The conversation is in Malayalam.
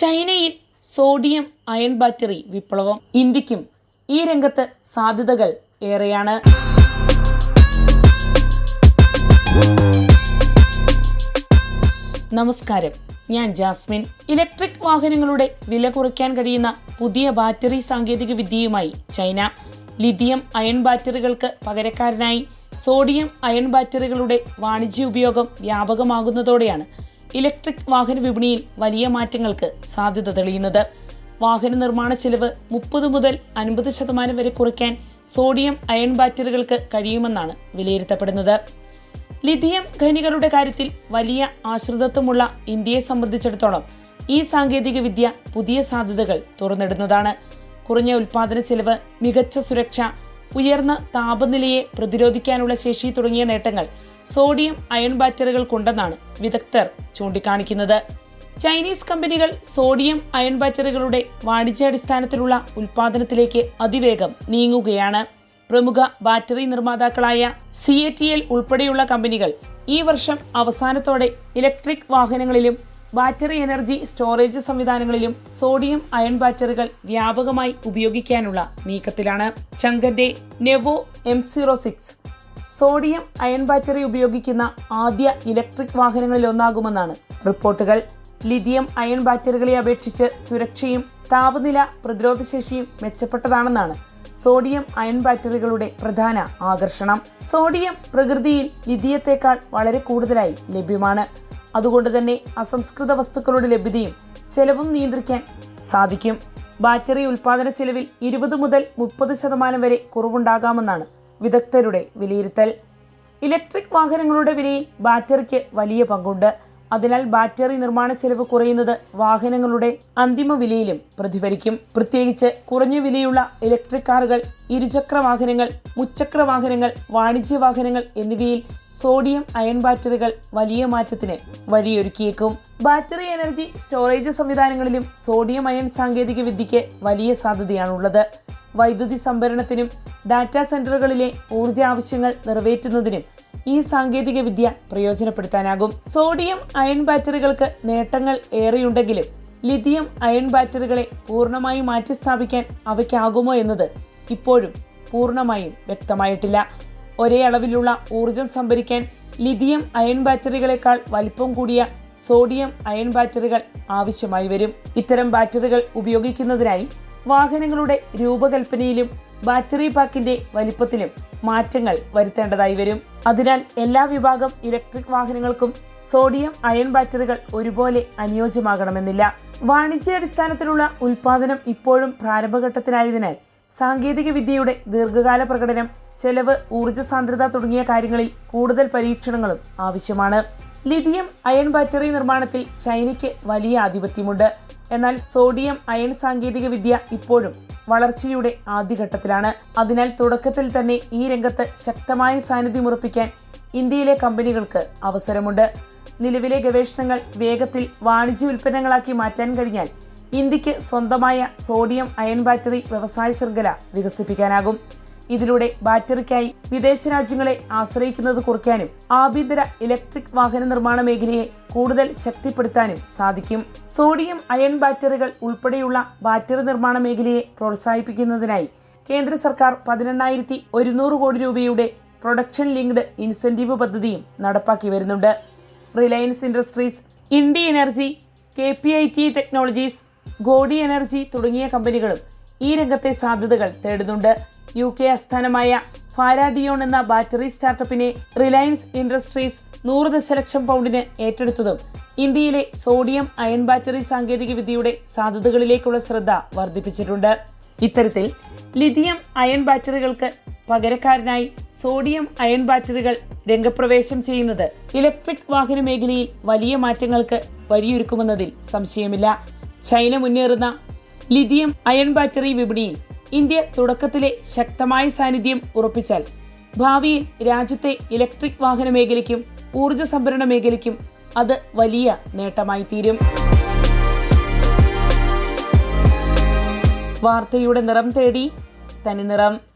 ചൈനയിൽ സോഡിയം അയൺ ബാറ്ററി വിപ്ലവം. ഇന്ത്യക്കും ഈ രംഗത്ത് സാധ്യതകൾ ഏറെയാണ്. നമസ്കാരം, ഞാൻ ജാസ്മിൻ. ഇലക്ട്രിക് വാഹനങ്ങളുടെ വില കുറയ്ക്കാൻ കഴിയുന്ന പുതിയ ബാറ്ററി സാങ്കേതിക വിദ്യയുമായി ചൈന. ലിഥിയം അയൺ ബാറ്ററികൾക്ക് പകരക്കാരനായി സോഡിയം അയൺ ബാറ്ററികളുടെ വാണിജ്യ ഉപയോഗം വ്യാപകമാകുന്നതോടെയാണ് ഇലക്ട്രിക് വാഹന വിപണിയിൽ വലിയ മാറ്റങ്ങൾക്ക് സാധ്യത തെളിയുന്നത്. വാഹന നിർമ്മാണ ചെലവ് 30 മുതൽ 50% വരെ കുറയ്ക്കാൻ സോഡിയം അയൺ ബാറ്ററികൾക്ക് കഴിയുമെന്നാണ് വിലയിരുത്തപ്പെടുന്നത്. ലിഥിയം ഖനികളുടെ കാര്യത്തിൽ വലിയ ആശ്രിതത്വമുള്ള ഇന്ത്യയെ സംബന്ധിച്ചിടത്തോളം ഈ സാങ്കേതിക വിദ്യ പുതിയ സാധ്യതകൾ തുറന്നിടുന്നതാണ്. കുറഞ്ഞ ഉൽപാദന ചെലവ്, മികച്ച സുരക്ഷ, ഉയർന്ന താപനിലയെ പ്രതിരോധിക്കാനുള്ള ശേഷി തുടങ്ങിയ നേട്ടങ്ങൾ സോഡിയം അയൺ ബാറ്ററികൾക്കുണ്ടെന്നാണ് വിദഗ്ധർ ചൂണ്ടിക്കാണിക്കുന്നത്. ചൈനീസ് കമ്പനികൾ സോഡിയം അയൺ ബാറ്ററികളുടെ വാണിജ്യാടിസ്ഥാനത്തിലുള്ള ഉൽപാദനത്തിലേക്ക് അതിവേഗം നീങ്ങുകയാണ്. പ്രമുഖ ബാറ്ററി നിർമ്മാതാക്കളായ CATL ഉൾപ്പെടെയുള്ള കമ്പനികൾ ഈ വർഷം അവസാനത്തോടെ ഇലക്ട്രിക് വാഹനങ്ങളിലും ബാറ്ററി എനർജി സ്റ്റോറേജ് സംവിധാനങ്ങളിലും സോഡിയം അയൺ ബാറ്ററികൾ വ്യാപകമായി ഉപയോഗിക്കാനുള്ള നീക്കത്തിലാണ്. ചങ്കന്റെ Nevo M06 sodium ion battery ഉപയോഗിക്കുന്ന ആദ്യ ഇലക്ട്രിക് വാഹനങ്ങളിലൊന്നാകുമെന്നാണ് റിപ്പോർട്ടുകൾ. ലിഥിയം അയൺ ബാറ്ററികളെ അപേക്ഷിച്ച് സുരക്ഷയും താപനില പ്രതിരോധശേഷിയും മെച്ചപ്പെട്ടതാണെന്നാണ് സോഡിയം അയൺ ബാറ്ററികളുടെ പ്രധാന ആകർഷണം. സോഡിയം പ്രകൃതിയിൽ ലിഥിയത്തേക്കാൾ വളരെ കൂടുതലായി ലഭ്യമാണ്. അതുകൊണ്ട് തന്നെ അസംസ്കൃത വസ്തുക്കളുടെ ലഭ്യതയും ചെലവും നിയന്ത്രിക്കാൻ സാധിക്കും. ബാറ്ററി ഉൽപാദന ചെലവിൽ 20 മുതൽ 30% വരെ കുറവുണ്ടാകാമെന്നാണ് വിദഗ്ധരുടെ വിലയിരുത്തൽ. ഇലക്ട്രിക് വാഹനങ്ങളുടെ വിലയിൽ ബാറ്ററിക്ക് വലിയ പങ്കുണ്ട്. അതിനാൽ ബാറ്ററി നിർമ്മാണ ചെലവ് കുറയുന്നത് വാഹനങ്ങളുടെ അന്തിമ വിലയിലും പ്രതിഫലിക്കും. പ്രത്യേകിച്ച് കുറഞ്ഞ വിലയുള്ള ഇലക്ട്രിക് കാറുകൾ, ഇരുചക്ര വാഹനങ്ങൾ, മുച്ചക്ര വാഹനങ്ങൾ, വാണിജ്യ വാഹനങ്ങൾ എന്നിവയിൽ സോഡിയം അയൺ ബാറ്ററികൾ വലിയ മാറ്റത്തിന് വഴിയൊരുക്കിയേക്കും. ബാറ്ററി എനർജി സ്റ്റോറേജ് സംവിധാനങ്ങളിലും സോഡിയം അയൺ സാങ്കേതിക വിദ്യയ്ക്ക് വലിയ സാധ്യതയാണുള്ളത്. വൈദ്യുതി സംഭരണത്തിനും ഡാറ്റാ സെന്ററുകളിലെ ഊർജ്ജ ആവശ്യങ്ങൾ നിറവേറ്റുന്നതിനും ഈ സാങ്കേതിക വിദ്യ പ്രയോജനപ്പെടുത്താനാകും. സോഡിയം അയൺ ബാറ്ററികൾക്ക് നേട്ടങ്ങൾ ഏറെയുണ്ടെങ്കിലും ലിഥിയം അയൺ ബാറ്ററികളെ പൂർണ്ണമായും മാറ്റിസ്ഥാപിക്കാൻ അവയ്ക്കാകുമോ എന്നത് ഇപ്പോഴും പൂർണ്ണമായും വ്യക്തമായിട്ടില്ല. ഒരേ അളവിലുള്ള ഊർജം സംഭരിക്കാൻ ലിഥിയം അയൺ ബാറ്ററികളെക്കാൾ വലിപ്പം കൂടിയ സോഡിയം അയൺ ബാറ്ററികൾ ആവശ്യമായി വരും. ഇത്തരം ബാറ്ററികൾ ഉപയോഗിക്കുന്നതിനായി വാഹനങ്ങളുടെ രൂപകൽപ്പനയിലും ബാറ്ററി പാക്കിന്റെ വലിപ്പത്തിലും മാറ്റങ്ങൾ വരുത്തേണ്ടതായി വരും. അതിനാൽ എല്ലാ വിഭാഗം ഇലക്ട്രിക് വാഹനങ്ങൾക്കും സോഡിയം അയൺ ബാറ്ററികൾ ഒരുപോലെ അനുയോജ്യമാകണമെന്നില്ല. വാണിജ്യാടിസ്ഥാനത്തിലുള്ള ഉൽപാദനം ഇപ്പോഴും പ്രാരംഭഘട്ടത്തിലായതിനാൽ സാങ്കേതിക വിദ്യയുടെ ദീർഘകാല പ്രകടനം, ചെലവ്, ഊർജ്ജ സാന്ദ്രത തുടങ്ങിയ കാര്യങ്ങളിൽ കൂടുതൽ പരീക്ഷണങ്ങളും ആവശ്യമാണ്. ലിഥിയം അയൺ ബാറ്ററി നിർമ്മാണത്തിൽ ചൈനയ്ക്ക് വലിയ ആധിപത്യമുണ്ട്. എന്നാൽ സോഡിയം അയൺ സാങ്കേതിക വിദ്യ ഇപ്പോഴും വളർച്ചയുടെ ആദ്യഘട്ടത്തിലാണ്. അതിനാൽ തുടക്കത്തിൽ തന്നെ ഈ രംഗത്ത് ശക്തമായ സാന്നിധ്യം ഉറപ്പിക്കാൻ ഇന്ത്യയിലെ കമ്പനികൾക്ക് അവസരമുണ്ട്. നിലവിലെ ഗവേഷണങ്ങൾ വേഗത്തിൽ വാണിജ്യ ഉൽപ്പന്നങ്ങളാക്കി മാറ്റാൻ കഴിഞ്ഞാൽ ഇന്ത്യക്ക് സ്വന്തമായ സോഡിയം അയൺ ബാറ്ററി വ്യവസായ ശൃംഖല വികസിപ്പിക്കാനാകും. ഇതിലൂടെ ബാറ്ററിക്കായി വിദേശ രാജ്യങ്ങളെ ആശ്രയിക്കുന്നത് കുറയ്ക്കാനും ആഭ്യന്തര ഇലക്ട്രിക് വാഹന നിർമ്മാണ മേഖലയെ കൂടുതൽ ശക്തിപ്പെടുത്താനും സാധിക്കും. സോഡിയം അയൺ ബാറ്ററികൾ ഉൾപ്പെടെയുള്ള ബാറ്ററി നിർമ്മാണ മേഖലയെ പ്രോത്സാഹിപ്പിക്കുന്നതിനായി കേന്ദ്ര സർക്കാർ 18,100 കോടി രൂപയുടെ പ്രൊഡക്ഷൻ ലിങ്ക്ഡ് ഇൻസെന്റീവ് പദ്ധതിയും നടപ്പാക്കി വരുന്നുണ്ട്. Reliance Industries, India energy, KPIT technologies, Godi energy തുടങ്ങിയ കമ്പനികളും ഈ രംഗത്തെ സാധ്യതകൾ തേടുന്നുണ്ട്. UK ആസ്ഥാനമായ ഫാരാഡിയോൺ എന്ന ബാറ്ററി സ്റ്റാർട്ടപ്പിനെ റിലയൻസ് ഇൻഡസ്ട്രീസ് 100 ദശലക്ഷം പൗണ്ടിന് ഏറ്റെടുത്തതും ഇന്ത്യയിലെ സോഡിയം അയൺ ബാറ്ററി സാങ്കേതിക വിദ്യയുടെ സാധ്യതകളിലേക്കുള്ള ശ്രദ്ധ വർദ്ധിപ്പിച്ചിട്ടുണ്ട്. ഇത്തരത്തിൽ ലിഥിയം അയൺ ബാറ്ററികൾക്ക് പകരക്കാരനായി സോഡിയം അയൺ ബാറ്ററികൾ രംഗപ്രവേശം ചെയ്യുന്നത് ഇലക്ട്രിക് വാഹന മേഖലയിൽ വലിയ മാറ്റങ്ങൾക്ക് വഴിയൊരുക്കുമെന്നതിൽ സംശയമില്ല. ചൈന മുന്നേറുന്ന ലിഥിയം അയൺ ബാറ്ററി വിപണിയിൽ ഇന്ത്യ തുടക്കത്തിലെ ശക്തമായ സാന്നിധ്യം ഉറപ്പിച്ചാൽ ഭാവിയിൽ രാജ്യത്തെ ഇലക്ട്രിക് വാഹന മേഖലയ്ക്കും ഊർജ്ജ സംഭരണ മേഖലയ്ക്കും അത് വലിയ നേട്ടമായി തീരും. വാർത്തയുടെ നിറം തേടി തനിനിറം.